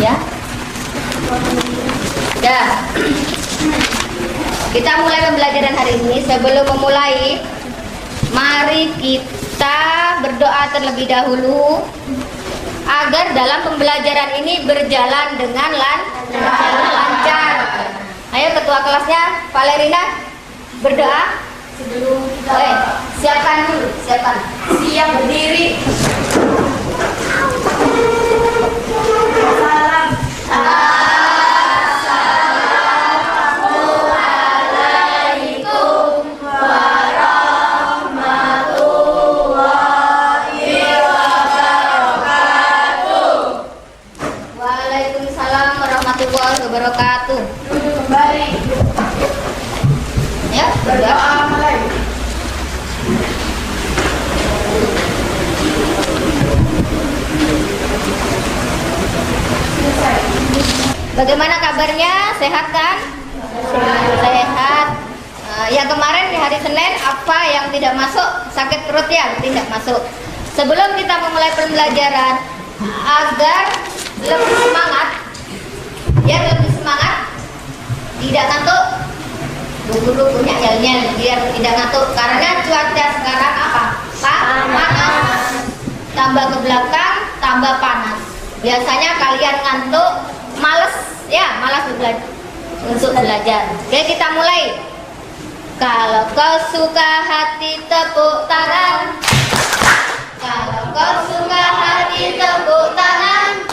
Ya. Ya. Kita mulai pembelajaran hari ini. Sebelum memulai, mari kita berdoa terlebih dahulu agar dalam pembelajaran ini berjalan dengan lancar. Ayo ketua kelasnya, Valerina, berdoa sebelum kita siapkan dulu, siapkan. Siap berdiri. Salam. Assalamualaikum warahmatullahi wabarakatuh. Waalaikumsalam warahmatullahi wabarakatuh. Kembali. Ya, berdoa mulai. Bagaimana kabarnya? Sehat kan? Sehat. Yang kemarin di hari Senin apa yang tidak masuk? Sakit perut ya? Tidak masuk. Sebelum kita memulai pembelajaran, agar lebih semangat, biar lebih semangat, tidak ngantuk. Bu guru punya yel-yel biar tidak ngantuk. Karena cuaca sekarang apa? Panas. Tambah ke belakang, tambah panas. Biasanya kalian ngantuk, malas untuk belajar. Oke, kita mulai. Kalau kau suka hati tepuk tangan. Kalau kau suka hati tepuk tangan.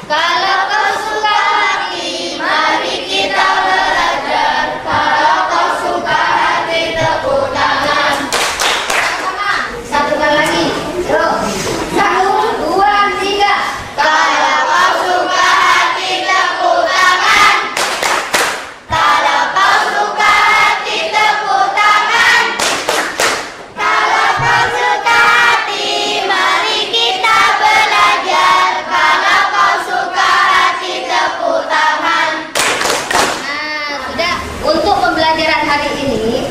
Kalau kau suka hati, mari kita belajar. Kalau kau suka hati tepuk tangan. Sama, satu kali lagi. Yuk. 1, 2, 3. Kalau kau suka hati tepuk tangan. Kalau kau suka hati tepuk tangan. Kalau kau suka hati, mari kita belajar. Kalau kau suka hati tepuk tangan. Nah, sudah. Untuk pembelajaran hari ini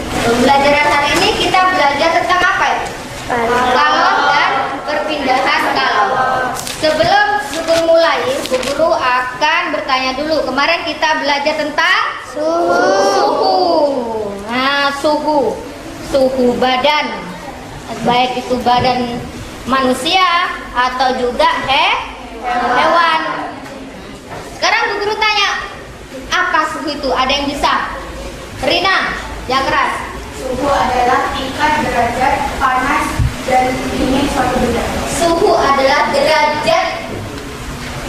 kita belajar tentang apa ya? Kalor dan perpindahan kalor. Sebelum guru mulai, Bu Guru akan bertanya dulu. Kemarin kita belajar tentang suhu. Nah, suhu badan, baik itu badan manusia atau juga hewan. Sekarang Bu Guru tanya, apa suhu itu? Ada yang bisa? Rina, yang keras. Suhu adalah tingkat derajat panas dan dingin suatu benda. Suhu adalah derajat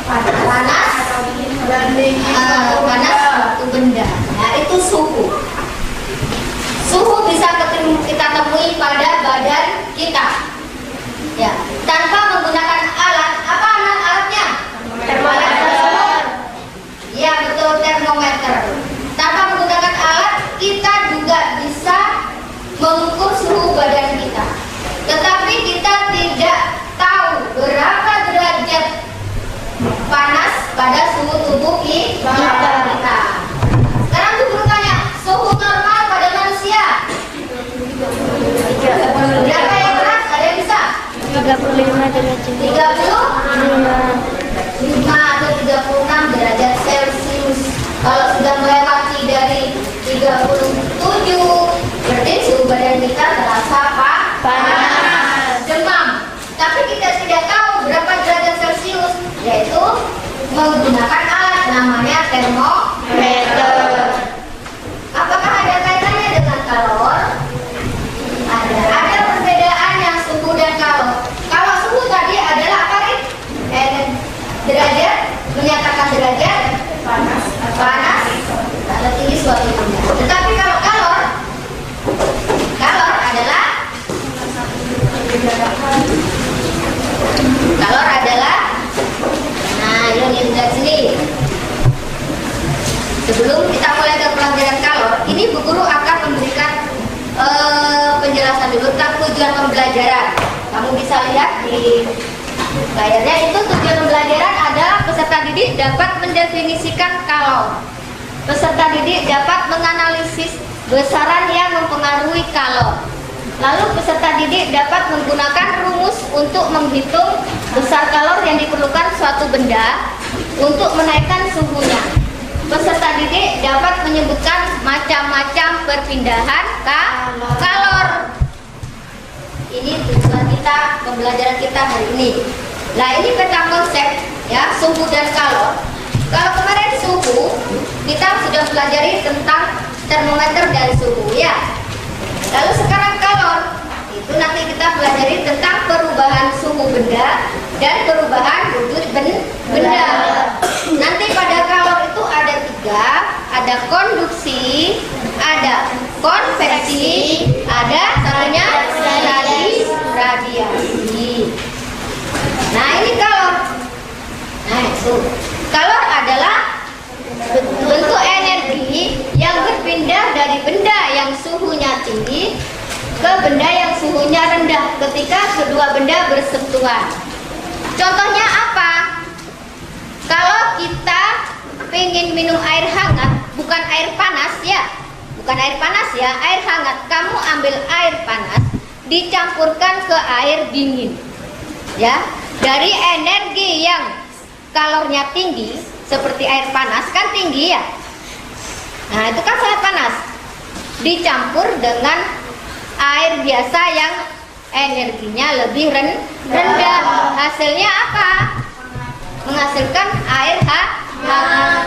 panas atau dingin dan dingin panas suatu benda. Nah, itu suhu. Suhu bisa kita temui pada badan kita. Ya, tanpa menggunakan alat. Apa alatnya? Termometer. Ya, betul, termometer. Tanpa menggunakan alat, kita juga bisa mengukur suhu badan kita. Tetapi kita tidak tahu berapa derajat panas pada suhu tubuh kita. Sekarang Guru tanya, suhu normal pada manusia? Berapa yang keras? Ada yang bisa? 35 derajat. 35 atau 36 derajat Celcius. Kalau sudah melewati dari 37, berarti suhu badan kita terasa panas, demam. Tapi kita tidak tahu berapa derajat Celcius, yaitu menggunakan alat namanya termometer. Apakah ada kaitannya dengan kalor? Ada perbedaannya suhu dan kalor. Kalau suhu tadi adalah apa, Rin? Derajat, menyatakan derajat panas, atau tinggi suatu benda. Tetapi kalau kalor adalah, nah, yang lihat sini. Sebelum kita mulai ke pelajaran kalor, ini Bu Guru akan memberikan penjelasan dulu tentang tujuan pembelajaran. Kamu bisa lihat di layarnya, itu tujuan pembelajaran adalah peserta didik dapat mendefinisikan kalor. Peserta didik dapat menganalisis besaran yang mempengaruhi kalor. Lalu peserta didik dapat menggunakan rumus untuk menghitung besar kalor yang diperlukan suatu benda untuk menaikkan suhunya. Peserta didik dapat menyebutkan macam-macam perpindahan kalor. Ini tujuan kita, pembelajaran kita hari ini. Nah, ini peta konsep ya, suhu dan kalor. Kalau kemarin suhu, kita sudah pelajari tentang termometer dan suhu ya. Lalu sekarang kalor, itu nanti kita pelajari tentang perubahan suhu benda dan perubahan wujud benda. Nanti pada kalor itu ada tiga, ada konduksi, ada konveksi, ada namanya radiasi. Nah, ini kalor. Nah, itu kalor adalah bentuk energi yang berpindah dari benda yang suhunya tinggi ke benda yang suhunya rendah ketika kedua benda bersentuhan. Contohnya apa? Kalau kita pengen minum air hangat, bukan air panas ya, air hangat. Kamu ambil air panas, dicampurkan ke air dingin, ya. Dari energi yang kalornya tinggi, seperti air panas kan tinggi ya. Nah, itu kan sangat panas. Dicampur dengan air biasa yang energinya lebih rendah. Hasilnya apa? Menghasilkan air hangat. Nah,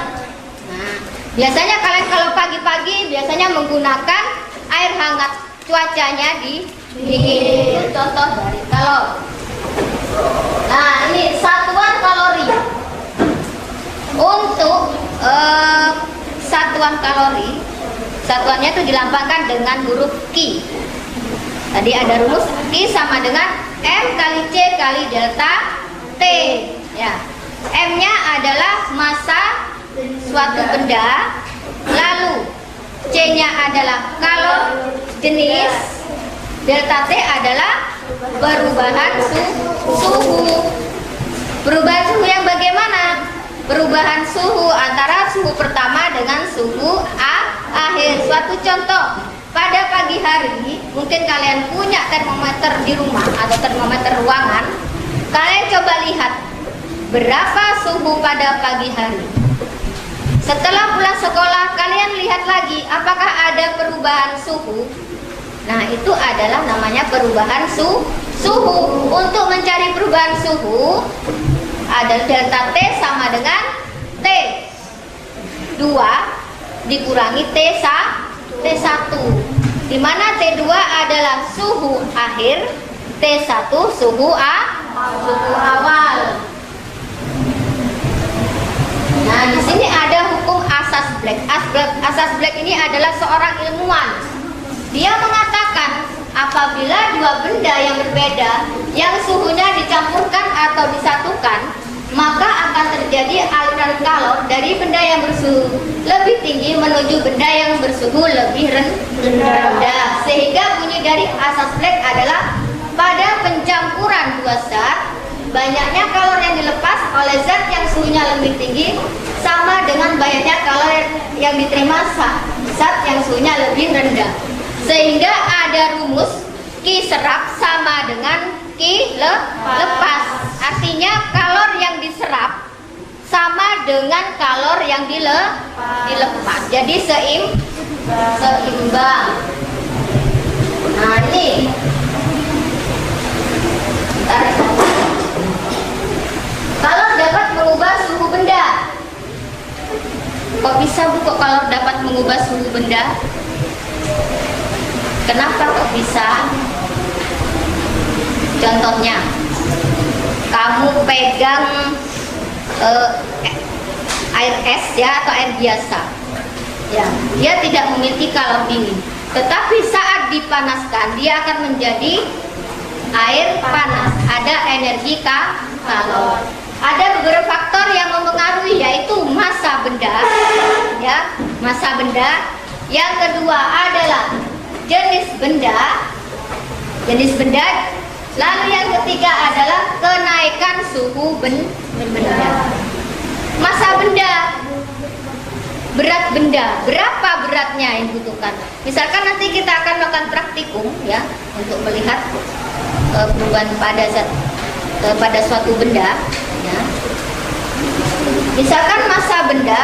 biasanya kalian kalau pagi-pagi biasanya menggunakan air hangat, cuacanya dingin. Itu contoh dari kalor. Nah, ini satuan kalori. Untuk satuan kalori, satuannya itu dilambangkan dengan huruf Q. Tadi ada rumus Q sama dengan M kali C kali delta T. Ya, M-nya adalah massa suatu benda, lalu C-nya adalah kalor jenis, delta T adalah perubahan suhu. Perubahan suhu yang bagaimana? Perubahan suhu antara suhu pertama dengan suhu akhir. Suatu contoh, pada pagi hari mungkin kalian punya termometer di rumah atau termometer ruangan. Kalian coba lihat berapa suhu pada pagi hari. Setelah pulang sekolah, kalian lihat lagi apakah ada perubahan suhu. Nah, itu adalah namanya perubahan suhu. Untuk mencari perubahan suhu, ada delta T sama dengan T 2 dikurangi T1, di mana T2 adalah suhu akhir, T1 suhu awal. Nah, di sini ada hukum asas Black. Asas Black ini adalah seorang ilmuwan. Dia mengatakan apabila dua benda yang berbeda yang suhunya dicampurkan atau disatukan, maka akan terjadi aliran kalor dari benda yang bersuhu lebih tinggi menuju benda yang bersuhu lebih rendah. Sehingga bunyi dari asas Black adalah pada pencampuran dua zat, banyaknya kalor yang dilepas oleh zat yang suhunya lebih tinggi sama dengan banyaknya kalor yang diterima zat yang suhunya lebih rendah. Sehingga ada rumus Q serap sama dengan Q lepas. Artinya kalor yang diserap sama dengan kalor yang dilepas. Jadi seimbang. Nah, ini kalor dapat mengubah suhu benda. Kok bisa Bu, kok kalor dapat mengubah suhu benda? Kenapa kok bisa? Contohnya, kamu pegang air es ya, atau air biasa ya, dia tidak memiliki kalor dingin, tetapi saat dipanaskan dia akan menjadi air panas. Ada energi kalor. Ada beberapa faktor yang mempengaruhi, yaitu massa benda ya, massa benda. Yang kedua adalah jenis benda. Lalu yang ketiga adalah kenaikan suhu benda. Massa benda, berat benda, berapa beratnya yang dibutuhkan. Misalkan nanti kita akan melakukan praktikum ya, untuk melihat perubahan pada suatu benda ya. Misalkan massa benda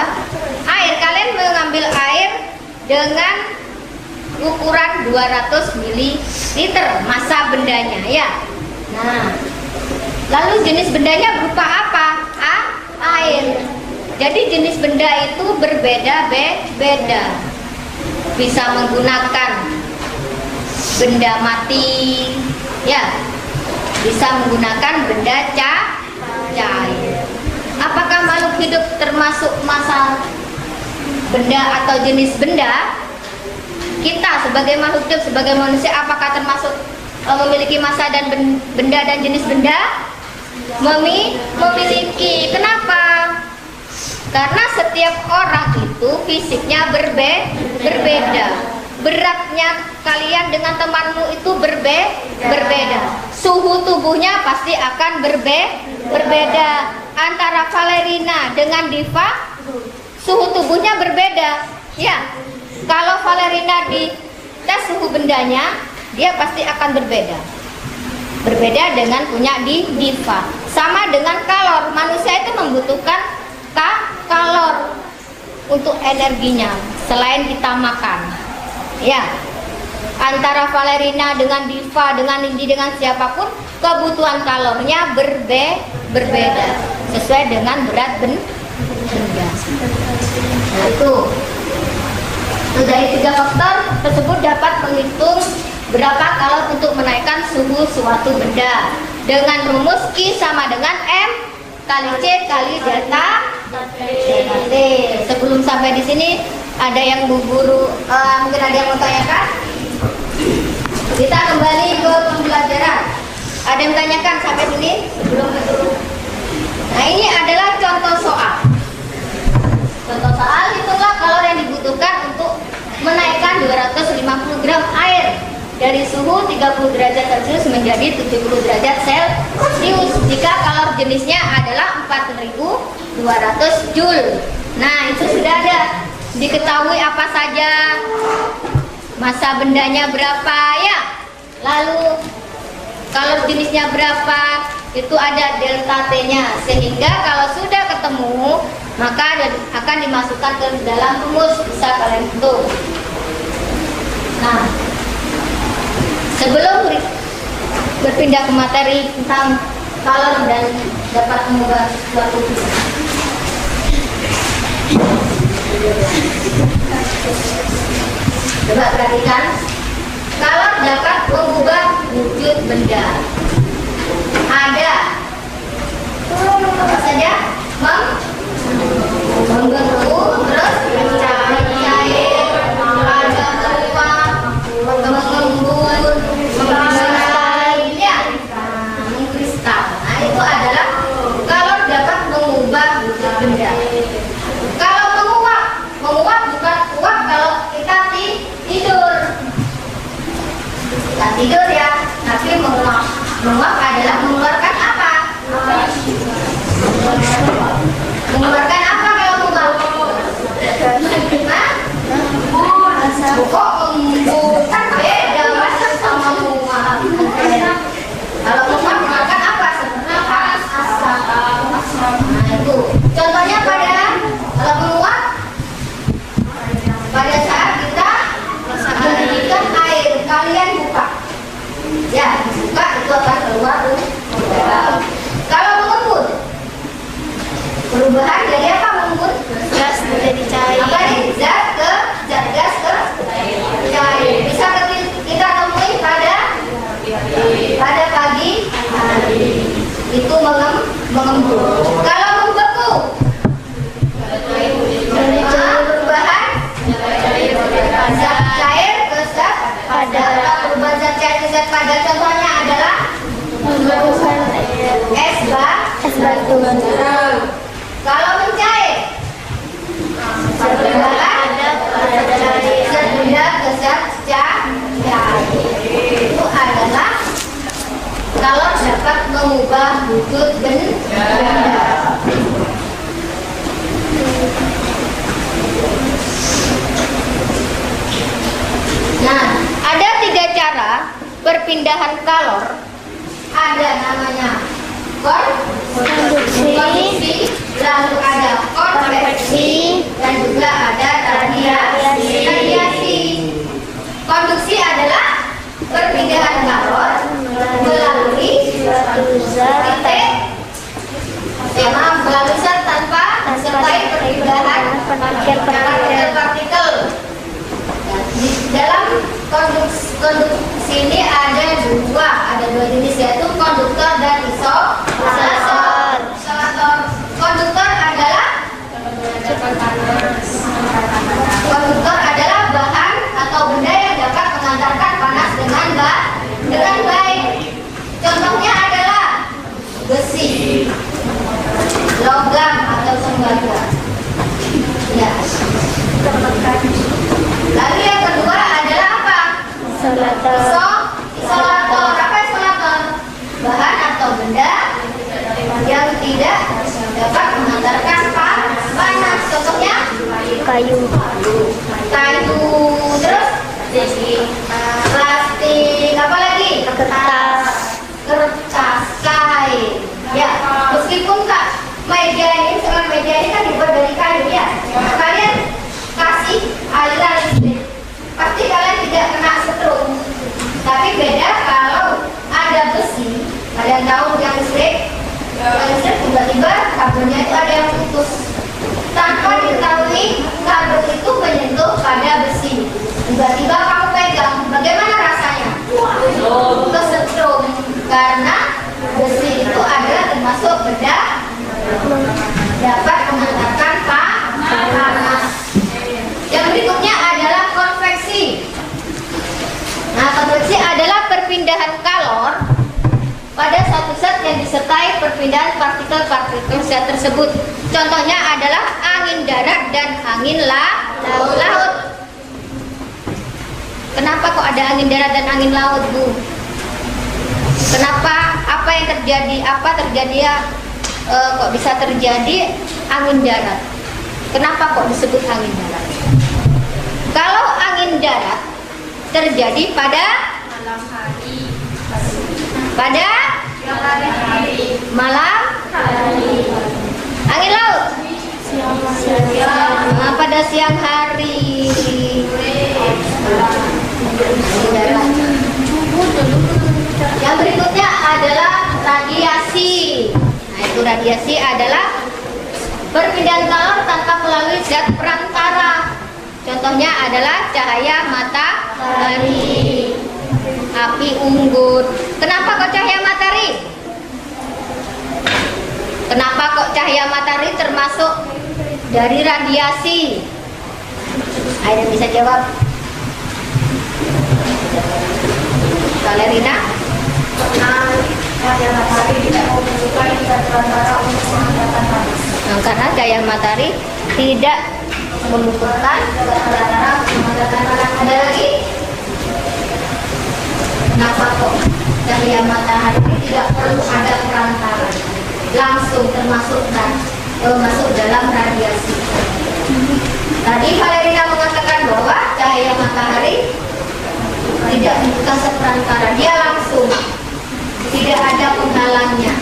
air, kalian mengambil air dengan ukuran 200 ml massa bendanya ya. Nah, lalu jenis bendanya berupa apa? Air. Jadi jenis benda itu berbeda-beda. Bisa menggunakan benda mati ya, bisa menggunakan benda cair. Apakah makhluk hidup termasuk massa benda atau jenis benda? Kita sebagai makhluk hidup, sebagai manusia, apakah termasuk memiliki massa dan benda dan jenis benda? Memiliki. Kenapa? Karena setiap orang itu fisiknya berbeda. Beratnya kalian dengan temanmu itu berbeda. Suhu tubuhnya pasti akan berbeda. Antara Valerina dengan Diva, suhu tubuhnya berbeda. Ya, kalau Valerina di tes suhu bendanya, dia pasti akan berbeda. Berbeda dengan punya Diva. Sama dengan kalor, manusia itu membutuhkan kalor untuk energinya selain kita makan. Ya, antara Valerina dengan Diva, dengan Nindi, dengan siapapun, kebutuhan kalornya berbeda sesuai dengan berat benda. Nah, itu dari 3 faktor tersebut dapat menghitung berapa kalor untuk menaikkan suhu suatu benda dengan rumus Q sama dengan M kali C kali delta T. Sebelum sampai di sini ada yang Bu Guru mungkin ada yang mau tanyakan? Kita kembali ke pembelajaran. Ada yang tanyakan sampai sini sebelum ke guru? Nah, ini adalah contoh soal. Contoh soal, itulah kalor yang dibutuhkan untuk menaikkan 250 gram air dari suhu 30 derajat Celcius menjadi 70 derajat Celcius jika kalor jenisnya adalah 4200 Joule. Nah, itu sudah ada diketahui apa saja, massa bendanya berapa ya, lalu kalor jenisnya berapa, itu ada delta T-nya, sehingga kalau sudah ketemu maka akan dimasukkan ke dalam rumus, bisa kalian hitung. Nah, sebelum berpindah ke materi tentang kalor dan dapat mengubah suatu fisik, coba perhatikan, kalor dapat mengubah wujud benda. Ada apa saja? Menggeru, terus mencair, ada keluar, mengembun, mengkristal, ya, mengkristal. Nah, itu adalah kalor dapat mengubah wujud benda. Kalau menguap bukan uap kalau kita tidur. Kita tidur ya, tapi menguap adalah mengeluarkan apa? Mengeluarkan apa kalau menguap? Kok embun? Kan beda masa sama menguap. Kalau menguap mengeluarkan apa? Asap. Nah, itu contohnya kalau menguap pada saat kita mendidihkan air, kalian buka. Ya, buka itu akan keluar udara. Kalau mengembun, perubahan dari apa mengembun? Gas menjadi cair. Apa nih? Gas ke cair. Bisa kita temui pada pagi hari. Itu mengembun. Kalau membeku, perubahan zat cair ke zat padat. Perubahan zat cair ke zat padat contohnya adalah es batu. Kalau mencair, perubahan zat benda ke zat cair. Itu adalah kalor dapat mengubah wujud benda. Nah, ada 3 cara perpindahan kalor. Ada namanya konduksi, lalu ada partikel. Di dalam konduksi ini ada dua jenis, yaitu konduktor dan isolator. Konduktor adalah bahan atau benda yang dapat mengantarkan panas dengan baik. Contohnya adalah besi, logam atau tembaga. Ya. Lalu yang kedua adalah apa? Isolator. Apa isolator? Bahan atau benda yang tidak dapat mengantarkan panas. Contohnya Kayu. Terus plastik, apa lagi? Kertas, kain. Ya, meskipun meja ini kan dibuat dari kayu ya. Kalian kasih aliran listrik, pasti kalian tidak kena setrum. Tapi beda kalau ada besi. Kalian tahu yang listrik tiba-tiba kabelnya itu ada yang putus. Tanpa diketahui kabel itu menyentuh pada besi. Tiba-tiba kamu pegang, bagaimana rasanya? Kesetrum, karena besi itu adalah termasuk benda dapat mengantarkan panas. Yang berikutnya adalah konveksi. Nah, konveksi adalah perpindahan kalor pada satu zat yang disertai perpindahan partikel-partikel zat tersebut. Contohnya adalah angin darat dan angin laut. Kenapa kok ada angin darat dan angin laut, Bu? Kenapa? Apa yang terjadi? Kok bisa terjadi angin darat? Kenapa kok disebut angin darat? Kalau angin darat terjadi pada malam hari. Angin laut pada siang hari. Yang berikutnya adalah radiasi. Nah, itu radiasi adalah perpindahan kalor tanpa melalui zat perantara. Contohnya adalah cahaya matahari, api unggun. Kenapa kok cahaya matahari? Kenapa kok cahaya matahari termasuk dari radiasi? Ada yang bisa jawab? Valerina? Cahaya matahari tidak membutuhkan zat perantara untuk menghantarkan panas. Nah, karena cahaya matahari tidak membutuhkan zat perantara untuk menghantarkan panas. Ada lagi? Kenapa kok cahaya matahari tidak perlu ada perantara, langsung masuk dalam radiasi? Tadi Valerina mengatakan bahwa cahaya matahari tidak membutuhkan perantara, dia langsung, tidak ada penghalangnya.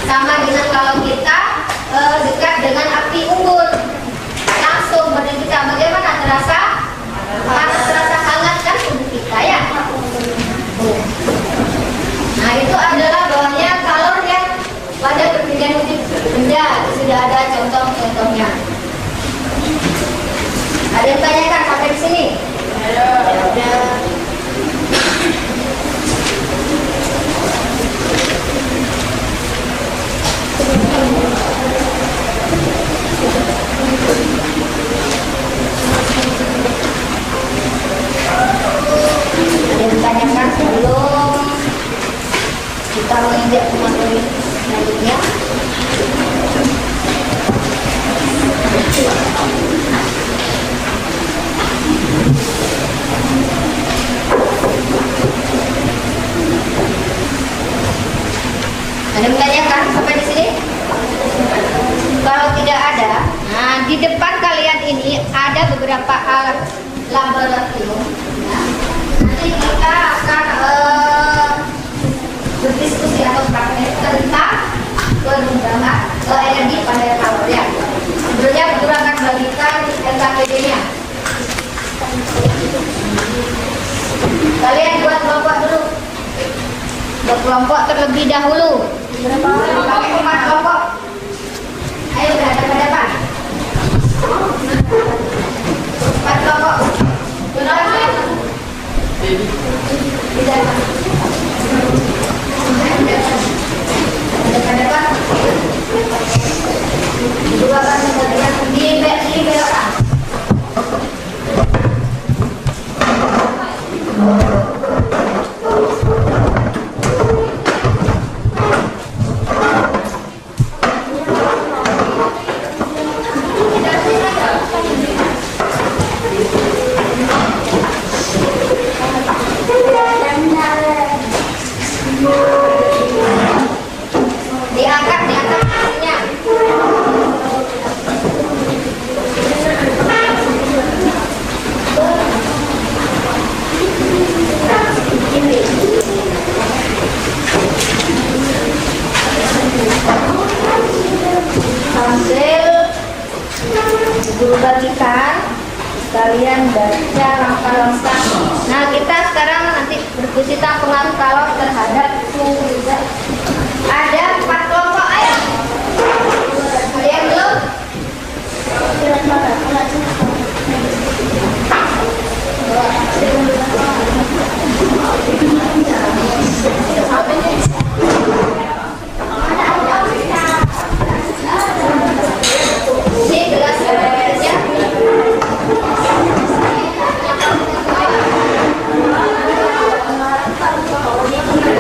Sama dengan kalau kita dekat dengan api unggun, langsung badan kita bagaimana? Terasa panas, terasa hangat kan tubuh kita ya. Nah, itu adalah bahwanya kalor yang pada perpindahan benda. Sudah ada contoh-contohnya. Ada yang tanyakan sampai di sini? Ada. Ada yang ditanyakan sebelum kita menginjak ke materi selanjutnya? Ada yang menanyakan sampai di sini? Kalau tidak ada, nah di depan kalian ini ada beberapa alat laboratorium. Ya. Nanti kita akan berdiskusi atau praktek tentang pengembangan energi pada kalor ya. Sebelumnya guru akan bagikan LKPD-nya. Kalian buat kelompok dulu. Buat kelompok terlebih dahulu. Pakai 4 kelompok. Ayo berhadapan-hadapan. Guru bagikan, kalian baca langkah-langkah. Nah, kita sekarang nanti berdiskusi tentang pengaruh kalor terhadap suhu juga. Ada 4 kelompok, ayo. Ada yang belum? Ini gelas aja.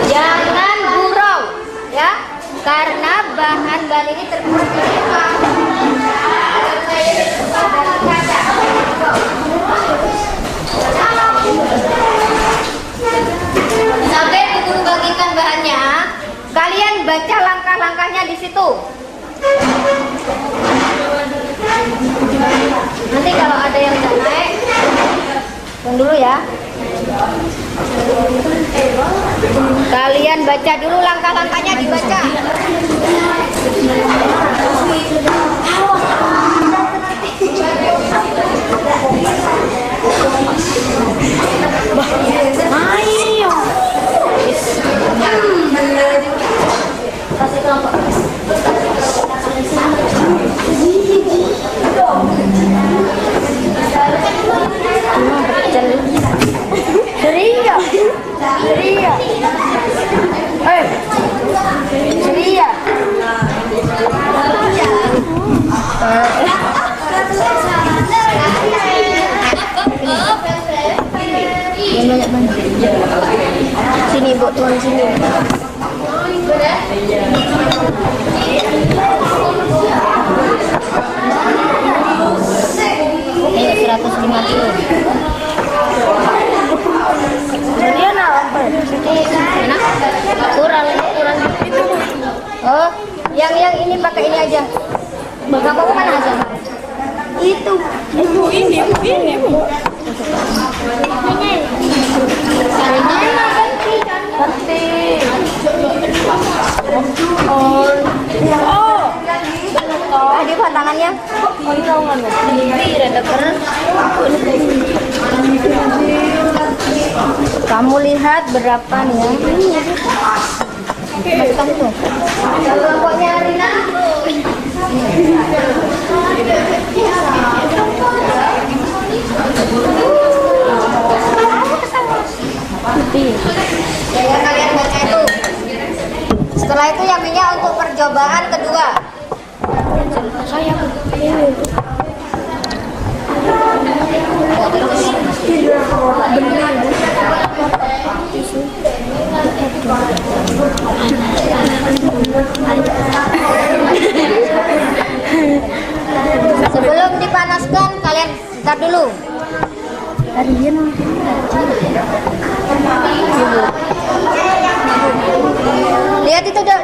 Jangan gurau, ya, karena bahan ini terbuat dari apa? Sampai guru bagikan bahannya, kalian baca langkah-langkahnya di situ. Nanti kalau ada yang nggak naik, tunggu dulu ya. Kalian baca dulu langkah-langkahnya, dibaca. Ayo. Kasih kelompok. Ceria. Ceria. Sini Bu, turun sini. Ini 150. Jadi apa? Kurang. Oh, yang ini pakai ini aja. Kamu mana aja? Itu ini. Ada buat tangannya. Kamu lihat berapa nih ya? Kamu tuh. Kelompoknya Rina. Ya, kalian baca itu. Setelah itu yang ini untuk percobaan kedua. Sebelum dipanaskan, kalian start dulu. Lihat itu, Dok.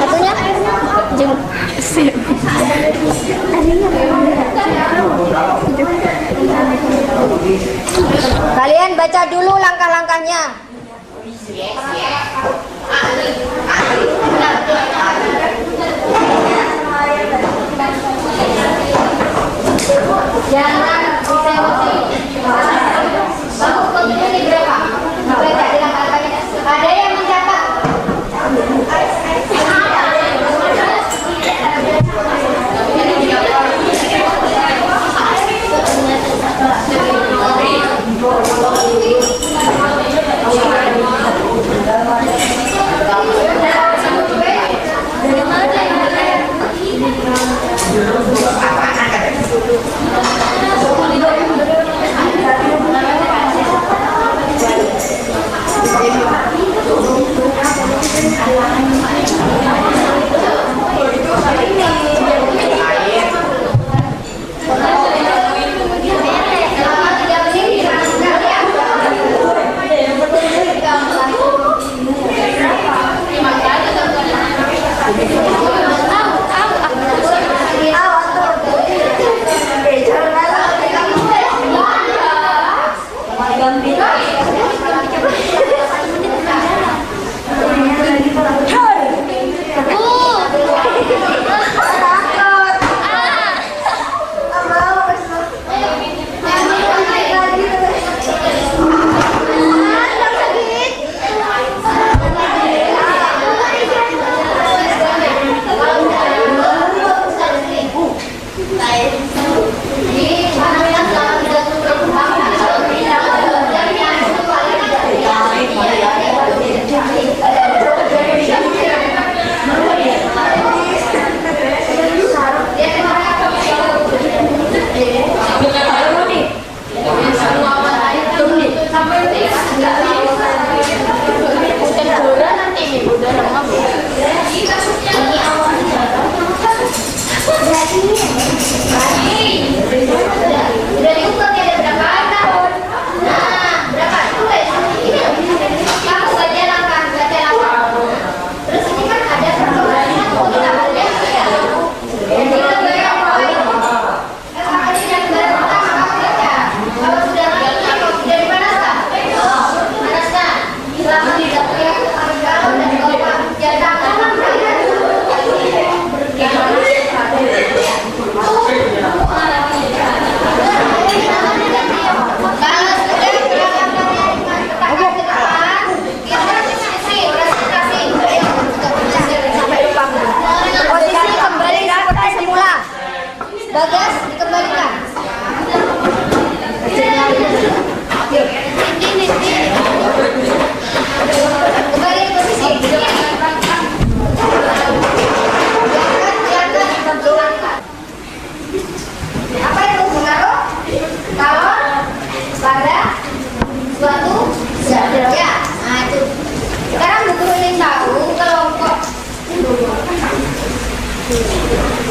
Satunya kalian baca dulu langkah-langkahnya. Jangan disewa-sewa. Bagus, kontennya ini berapa? Baca di langkah-langkahnya. Ada yang mencatat?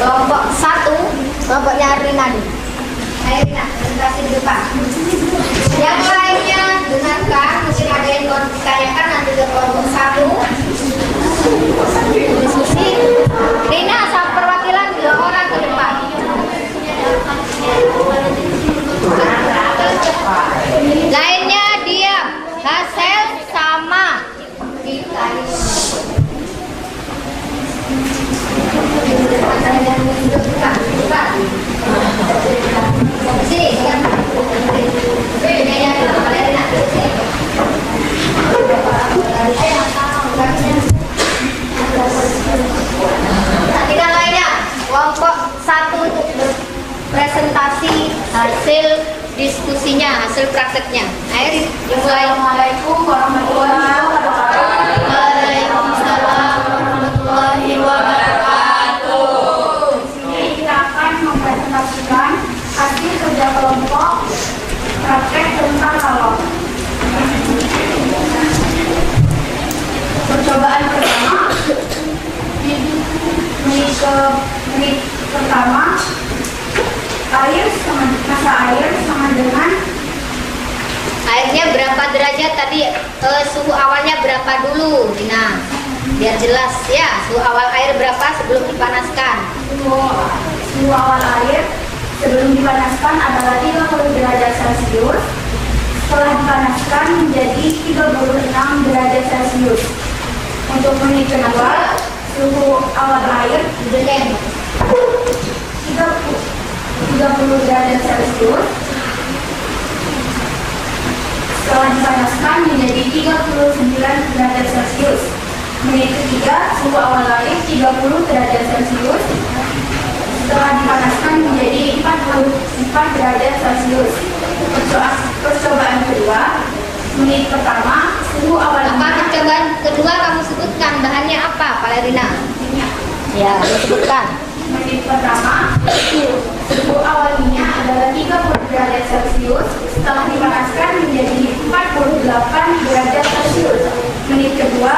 Kelompok 1, kelompoknya Rina nih. Ayo Rina, presentasi di depan. Yang lainnya dengarkan, mungkin ada yang mau ditanyakan nanti ke kelompok 1. Diskusi. Rina, sama perwakilan 2 orang ke depan. Lainnya diam. Hasil sama. Tidak lainnya kelompok 1 untuk presentasi hasil diskusinya, hasil prakteknya. Ayo dimulai. Assalamualaikum warahmatullahi wabarakatuh. Waalaikumsalam warahmatullahi wabarakatuh. Di sini kita akan mempresentasikan hasil kerja kelompok praktek tentang kalor. Percobaan pertama di menit pertama massa air sama dengan Airnya berapa derajat tadi? Suhu awalnya berapa dulu, Dina? Biar jelas ya, suhu awal air berapa sebelum dipanaskan? suhu awal air sebelum dipanaskan adalah 30 derajat Celcius. Setelah dipanaskan menjadi 36 derajat Celcius. Untuk menit kedua, suhu awal air 30 derajat Celcius. Setelah dipanaskan menjadi 39 derajat Celcius. Menit ketiga, suhu awal air 30 derajat Celcius. Setelah dipanaskan menjadi 44 derajat Celcius. Percobaan kedua, menit pertama, suhu awal Apa percobaan kedua kamu sebutkan bahannya apa, Valerina? Ya, kamu sebutkan. Menit pertama, suhu awal minyak adalah 30 derajat Celcius. Setelah dipanaskan menjadi 48 derajat Celcius. Menit kedua,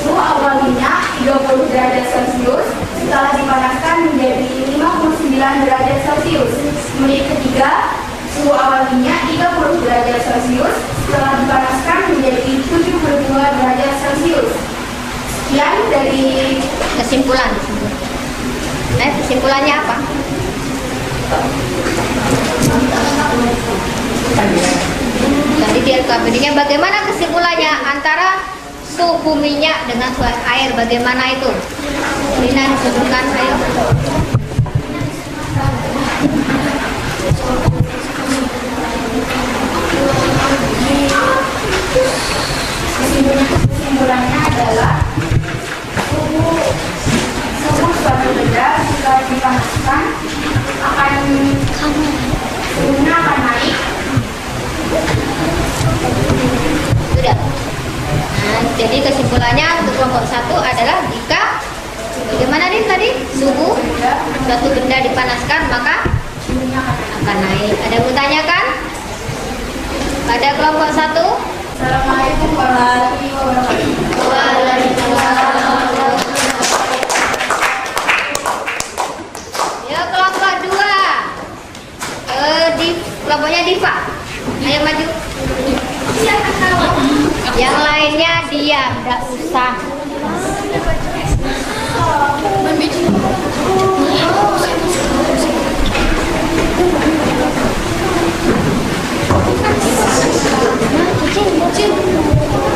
suhu awal minyak 30 derajat Celcius. Setelah dipanaskan menjadi 59 derajat Celcius. Menit ketiga, suhu awal minyak 30 derajat Celcius. Setelah dipanaskan menjadi 72 derajat Celcius. Sekian dari Kesimpulan. Kesimpulannya apa? Tadi di LKPD-nya bagaimana kesimpulannya antara suhu minyak dengan suhu air, bagaimana itu? Lina disebutkan, ayo. Kesimpulannya adalah suhu suatu benda jika dipanaskan suhunya akan naik. Sudah. Nah, jadi kesimpulannya untuk kelompok 1 adalah jika bagaimana nih tadi suhu suatu benda dipanaskan maka Suhunya akan naik. Ada yang bertanyakan? Pada kelompok 1? Assalamualaikum warahmatullahi wabarakatuh. Ya, kelompok 2. Di kelompoknya Diva. Ayo maju. Yang lainnya diam, enggak usah.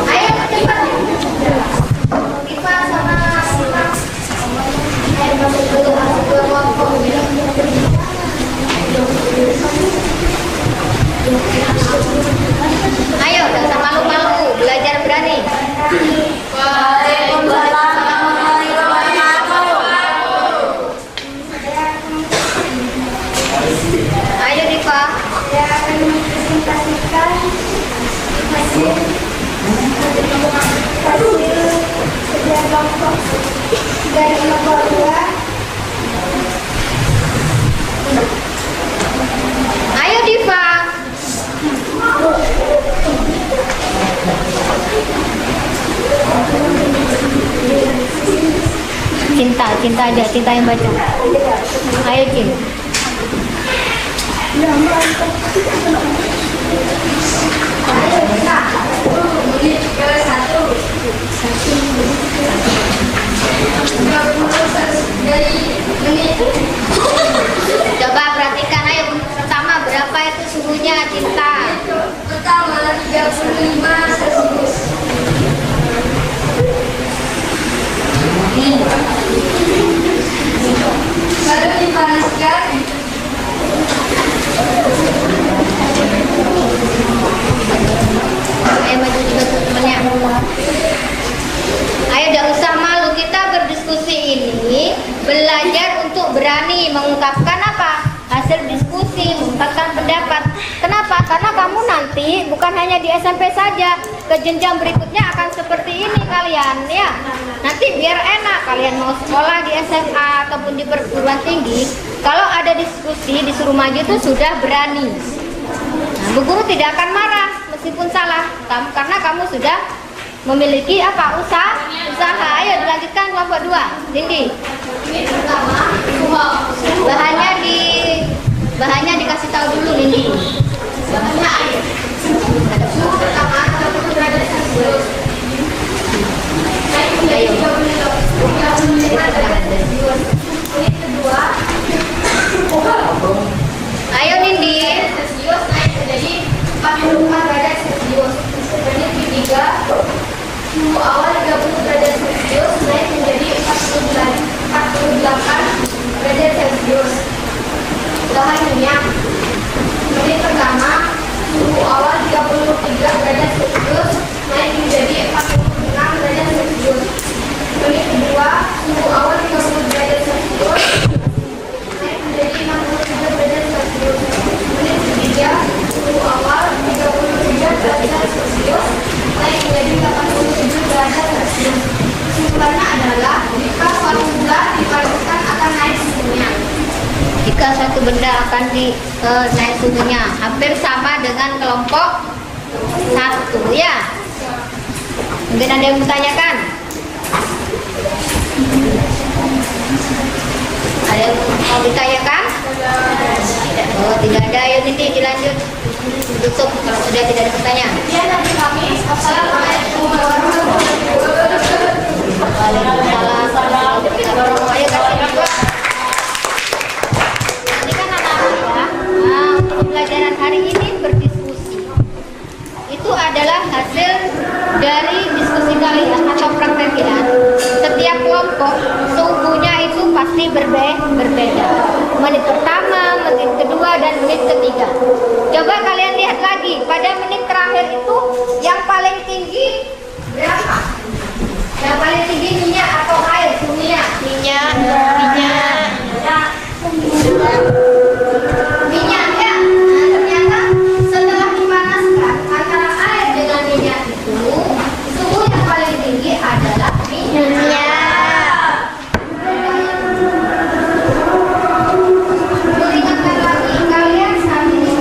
Ayo cepat. Diva sama Diva. Ayo masuk dulu, masuk ke kelompok. Ayo, jangan usah malu-malu, belajar berani. Ayo Diva. Saya akan mempresentasikan hasil kerja kelompok dari kelompok 2. Ayo Diva. Cinta aja, Cinta yang baca. Ayo Cin. Coba perhatikan, ayo pertama berapa itu suhunya Cinta? Pertama 35 Celcius. Baru dipanaskan. Ayo maju juga tuh temennya. Ayo gak usah malu, kita berdiskusi ini belajar untuk berani mengungkapkan apa? Hasil diskusi, mengungkapkan pendapat. Kenapa? Karena kamu nanti bukan hanya di SMP saja, ke jenjang berikutnya akan seperti ini kalian ya. Nanti biar enak kalian mau sekolah di SMA ataupun di perguruan tinggi, kalau ada diskusi disuruh maju itu sudah berani. Nah, Bu Guru tidak akan marah meskipun salah, karena kamu sudah memiliki apa? Usaha. Ayo dilanjutkan kelompok 2. Dindi. Ini pertama Bahannya dikasih tahu dulu Dindi. bahannya air. Suhu pertama 30 derajat Celcius. Naik menjadi 35 derajat Celcius. Menit kedua. Ayo Dindi. Celcius naik menjadi 44 derajat Celcius. Menit ketiga. Suhu awal 30 derajat Celcius naik menjadi 48 derajat Celcius. Bahan minyak. Menit pertama, suhu awal 33 derajat Celcius naik menjadi 46 derajat Celcius. Menit kedua, suhu awal 30 derajat Celcius naik menjadi 63 derajat Celcius. Menit ketiga, suhu awal 33 derajat Celcius naik menjadi 87 derajat Celcius. Kesimpulannya adalah jika suatu benda dipanaskan akan naik suhunya. Jika suatu benda akan naik suhunya, hampir sama dengan kelompok 1 ya. Mungkin ada yang bertanyakan? Ada yang mau ditanyakan? Oh, tidak ada. Ayo Nindi dilanjut. Tutup kalau sudah tidak ada pertanyaan. Sekian dari kami. Assalamualaikum warahmatullahi wabarakatuh. Waalaikumsalam. Ayo kasih juga. Nanti kan anak-anak ya. Nah, untuk pembelajaran hari ini berdiskusi. Itu adalah hasil dari diskusi kalian atau praktekian. Setiap kelompok suhunya itu pasti berbeda. Menit pertama, menit kedua, dan menit ketiga. Coba kalian lihat lagi, pada menit terakhir itu yang paling tinggi berapa? Yang paling tinggi minyak atau air suhunya? Minyak ya. Nah, ternyata setelah dipanaskan antara air dengan minyak itu, suhu yang paling tinggi adalah minyak. Ingatkan lagi, kalian saat ini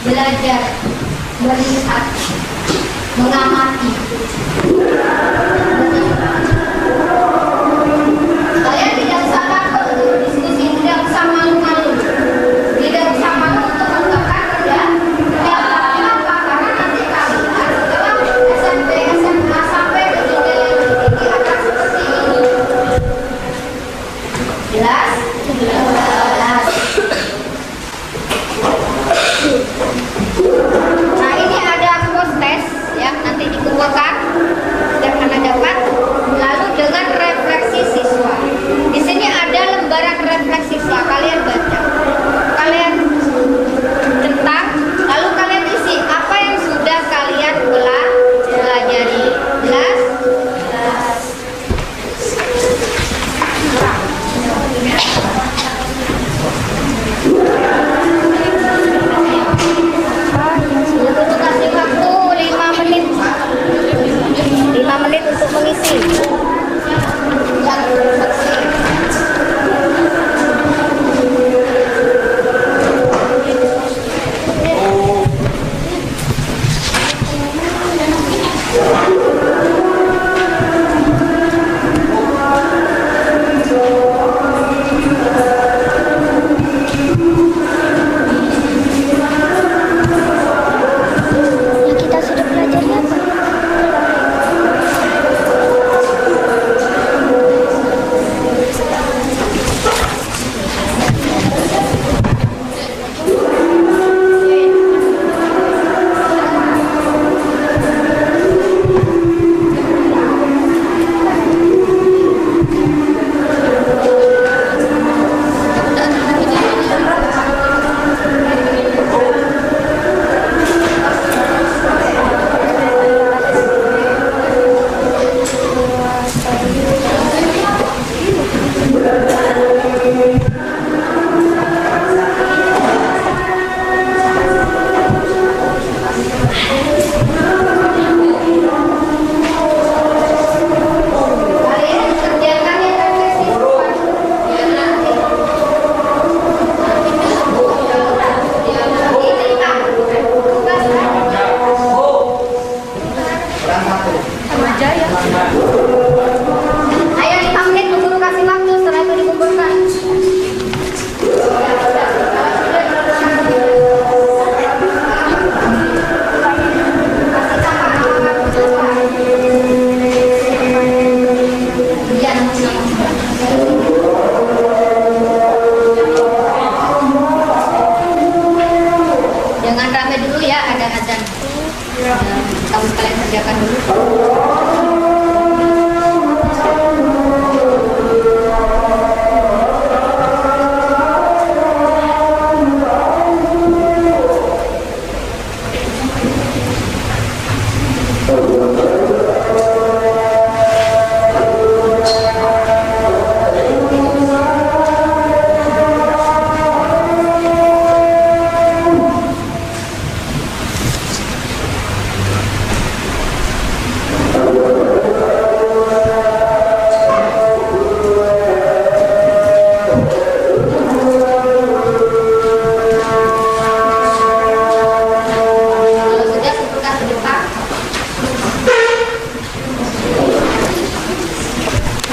belajar melihat, mengamati. Kalian tidak usah takut untuk diskusi, tidak usah malu-malu, tidak usah malu untuk mengungkapkan pendapat. Kenapa? Karena nanti kalian setelah SMP, SMA sampai ke jenjang yang lebih tinggi akan seperti ini. Jelas? Jelas. Nah, ini ada post test ya, nanti dikumpulkan dan anak dapat, lalu dengan refleksi siswa. Di sini ada lembaran refleksi siswa, kalian baca, kalian centang, lalu kalian isi apa yang sudah kalian pelajari. Jelas? Untuk kasih waktu 5 menit. 5 menit untuk mengisi.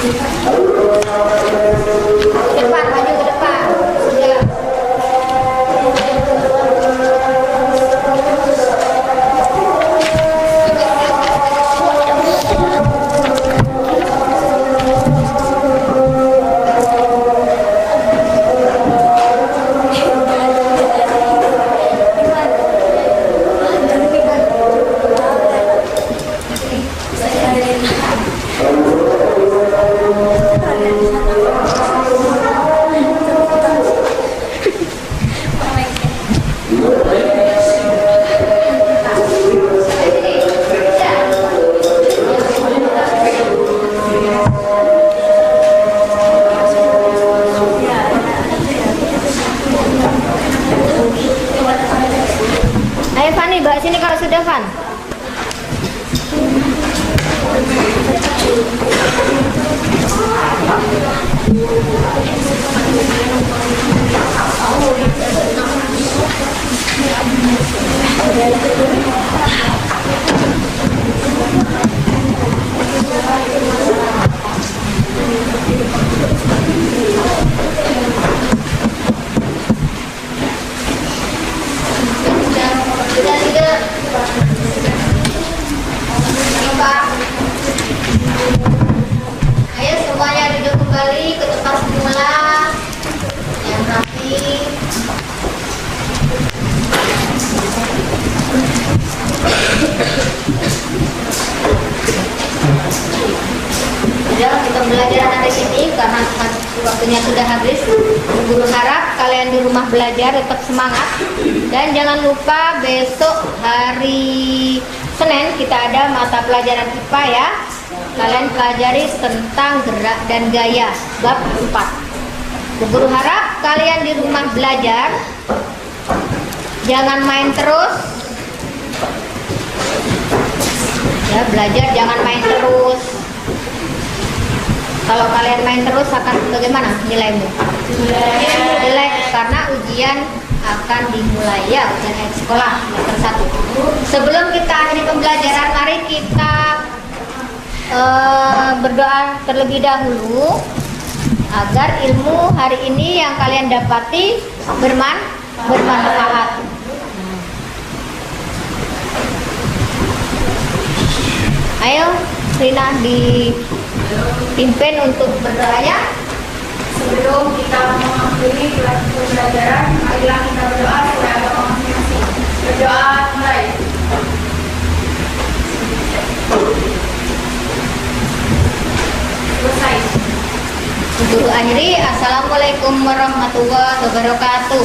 Depan, maju ke depan. Sudah. Ayo Fani, bawa sini kalau sudah Fan. Sudah. Pak. Ayo semuanya duduk kembali ke tempat semula yang rapi. Sudah kita belajar hari ini karena waktunya sudah habis. Guru harap kalian di rumah belajar tetap semangat dan jangan lupa besok hari Senin kita ada mata pelajaran IPA ya. Kalian pelajari tentang gerak dan gaya bab 4. Guru harap kalian di rumah belajar jangan main terus. Ya, belajar jangan main terus. Kalau kalian main terus akan bagaimana nilaimu? Jelek karena ujian akan dimulai ya, ujian sekolah semester 1. Sebelum kita akhiri pembelajaran, mari kita berdoa terlebih dahulu agar ilmu hari ini yang kalian dapati bermanfaat. Ayo, Rina dipimpin untuk berdoanya. Sebelum kita mengakhiri kelas pembelajaran, marilah kita berdoa supaya agama masing-masing. Berdoa mulai. Selesai. Guru akhiri, Assalamualaikum warahmatullahi wabarakatuh.